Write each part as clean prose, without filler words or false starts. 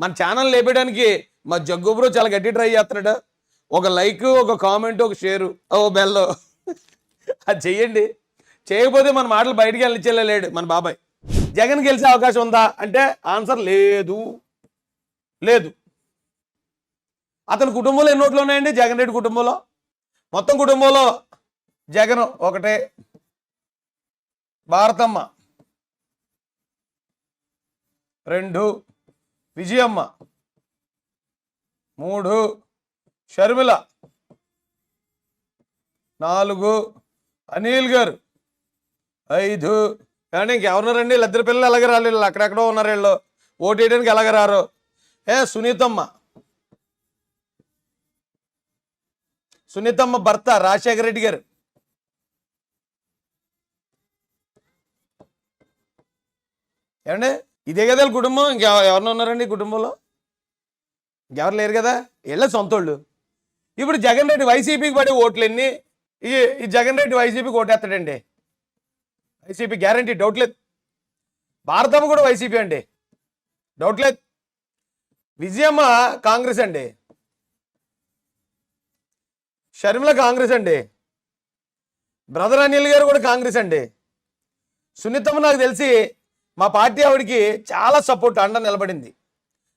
మన ఛానల్ లేపేయడానికి మా jug bro చాలా గట్టి ట్రై చేస్తున్నాడు. ఒక లైక్, ఒక కామెంట్, ఒక షేరు, ఓ బెల్ అది చెయ్యండి. చేయకపోతే మన మాటలు బయటికి వెళ్ళిచ్చేలేడు మన బాబాయ్. జగన్ గెలిచే అవకాశం ఉందా అంటే ఆన్సర్ లేదు. లేదు. అతని కుటుంబంలో ఎన్ని ఓట్లు ఉన్నాయండి? జగన్ రెడ్డి కుటుంబంలో మొత్తం కుటుంబంలో జగన్ ఒకటే, భారతమ్మ 2, విజయమ్మ 3, షర్మిల 4, అనిల్ గారు 5. కానీ ఇంకెవరున్నారండి? ఇద్దరు పిల్లలు ఎలాగ రాలేదు, అక్కడెక్కడో ఉన్నారు వీళ్ళు, ఓటు వేయడానికి ఎలాగ రారు. సునీతమ్మ భర్త రాజశేఖర రెడ్డి గారు. ఏమండి ఇదే కదా కుటుంబం? ఇంకెవరన్నా ఉన్నారండి కుటుంబంలో? ఇంకెవరు లేరు కదా, వీళ్ళ సొంతోళ్ళు. ఇప్పుడు జగన్ రెడ్డి వైసీపీకి పడే ఓట్లన్నీ ఈ జగన్ రెడ్డి వైసీపీకి ఓటేస్తాడండి. వైసీపీ గ్యారంటీ, డౌట్ లేదు. భారతమ్మ కూడా వైసీపీ అండి, డౌట్ లేదు. విజయమ్మ కాంగ్రెస్ అండి, షర్మిల కాంగ్రెస్ అండి, బ్రదర్ అనిల్ గారు కూడా కాంగ్రెస్ అండి. సునీతమ్మ నాకు తెలిసి మా పార్టీ ఆవిడికి చాలా సపోర్ట్ అండ నిలబడింది.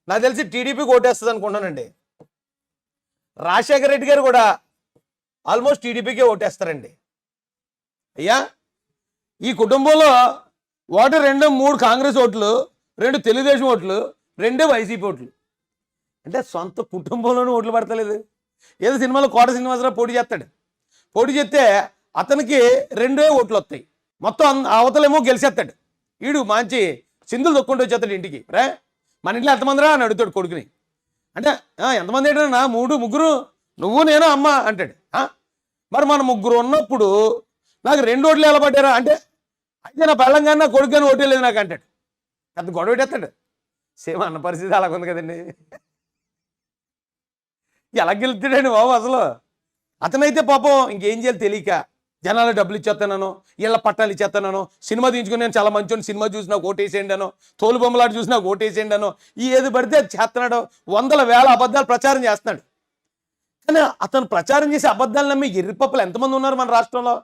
నాకు తెలిసి టీడీపీకి ఓటేస్తుంది అనుకుంటానండి. రాజశేఖర రెడ్డి గారు కూడా ఆల్మోస్ట్ టీడీపీకే ఓటేస్తారండి. అయ్యా ఈ కుటుంబంలో ఓటు 2, 3 కాంగ్రెస్ ఓట్లు, 2 తెలుగుదేశం ఓట్లు, 2 వైసీపీ ఓట్లు. అంటే సొంత కుటుంబంలోనూ ఓట్లు పడతలేదు. ఏదో సినిమాలో కోట శ్రీనివాసరావు పోటీ చేస్తాడు, పోటీ చేస్తే అతనికి 2 ఓట్లు వస్తాయి, మొత్తం అవతలేమో గెలిచేస్తాడు. వీడు మంచి సింధులు దొక్కుంటూ వచ్చేస్తాడు ఇంటికి. రే మన ఇంట్లో ఎంతమందిరా అని అడుగుతాడు కొడుకుని. అంటే ఎంతమంది ఏంటన్నా? 3, 3, నువ్వు నేను అమ్మ అంటాడు. మరి మన 3 ఉన్నప్పుడు నాకు 2 ఓట్లు ఎలా పడ్డారా అంటే, అయితే నా పెళ్ళంగానే నా కొడుకు కానీ ఓటే లేదు నాకు అంటాడు. పెద్ద గొడవ పెట్టేస్తాడు. సేమ్ అన్న పరిస్థితి అలాగుంది కదండి. ఎలా గెలుతాడండి బాబు అసలు? అతనైతే పాపం ఇంకేం చేయాలి తెలియక జనాలు డబ్బులు ఇచ్చేస్తానో, ఇళ్ళ పట్టాలు ఇచ్చేస్తానో, సినిమా తీయించుకుని నేను చాలా మంచి సినిమా చూసి నాకు ఓటేసేయండి అనో, తోలు బొమ్మలాట చూసి నాకు ఓటేసేయండి అనో, ఏది పడితే అది చేస్తున్నాడు. 100,000 అబద్ధాలు ప్రచారం చేస్తున్నాడు. కానీ అతను ప్రచారం చేసే అబద్ధాలు నమ్మి ఎర్రిపప్పులు ఎంతమంది ఉన్నారు మన రాష్ట్రంలో?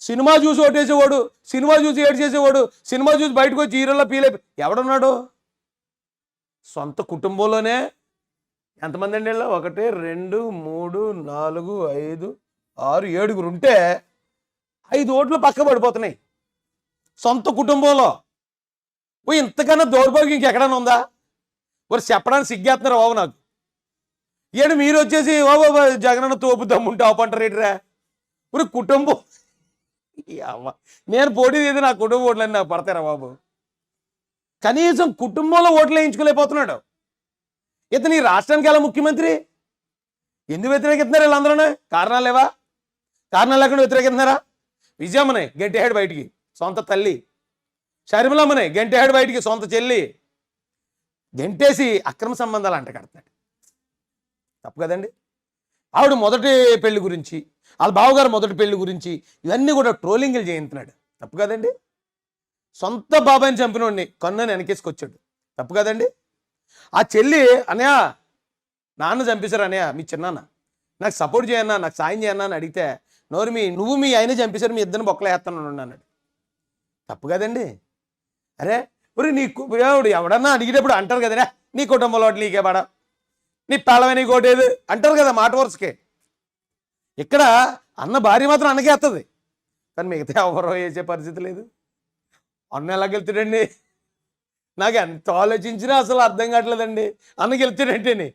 సినిమా చూసి ఓటేసేవాడు, సినిమా చూసి ఏడు చేసేవాడు, సినిమా చూసి బయటకు వచ్చి హీరోలో ఫీల్ అయిపోయి ఎవడున్నాడు? సొంత కుటుంబంలోనే ఎంతమంది అండి? 1, 2, 3, 4, 5, 6, 7 ఉంటే 5 ఓట్లు పక్క పడిపోతున్నాయి సొంత కుటుంబంలో. ఇంతకన్నా దౌర్భాగ్యం ఇంకెక్కడైనా ఉందా? మరి చెప్పడానికి సిగ్గేస్తున్నారు బాబు నాకు. ఏడు మీరు వచ్చేసి బాబా జగనన్న తోపు దమ్ముంటే ఆపంటారు ఏంటిరా? మరి కుటుంబం నేను పోటీ చేసి నా కుటుంబ ఓట్లన్నీ నాకు పడతారా బాబు? కనీసం కుటుంబంలో ఓట్లు వేయించుకోలేకపోతున్నాడు ఇతను. ఈ రాష్ట్రానికి ఎలా ముఖ్యమంత్రి? ఎందుకు వ్యతిరేకిస్తున్నారు వీళ్ళందరూ? కారణాలు లేవా? కారణాలు లేకుండా వ్యతిరేకిస్తున్నారా? విజయమ్మని గంటేహాడు బయటికి, సొంత తల్లి. షర్మిలమ్మని గంటేహాడు బయటికి, సొంత చెల్లి. గంటేసి అక్రమ సంబంధాలు అంట కడతాడు. తప్పు కదండి. ఆవిడ మొదటి పెళ్లి గురించి, వాళ్ళ బావగారు మొదటి పెళ్లి గురించి ఇవన్నీ కూడా ట్రోలింగ్లు చేయించున్నాడు. తప్పు కదండి. సొంత బాబాయిని చంపినోడిని కన్నుని వెనకేసుకొచ్చాడు. తప్పు కదండి. ఆ చెల్లి అనయా నాన్న చంపేశారు అనయా మీ చిన్నాన్న, నాకు సపోర్ట్ చేయన్నా, నాకు సాయం చేయన్నా అని అడిగితే నువ్వు మీ ఆయన చంపేశారు, మీ ఇద్దరిని బొక్కలు వేస్తాను అన్నాడు. తప్పు కదండి. అరే ఒరి నీకు ఎవడన్నా అడిగేటప్పుడు అంటారు కదరా, నీ కుటుంబంలో నీకే పడ, నీ పెళ్ళమని కోటేది అంటారు కదా మాట వరుసకే. ఇక్కడ అన్న భార్య మాత్రం అన్నకే వస్తుంది, కానీ మిగతా ఎవరో వేసే పరిస్థితి లేదు. అన్న ఎలా గెలుతాడండి? నాకు ఎంత ఆలోచించినా అసలు అర్థం కావట్లేదండి. అన్నకి వెళ్తాడంటేని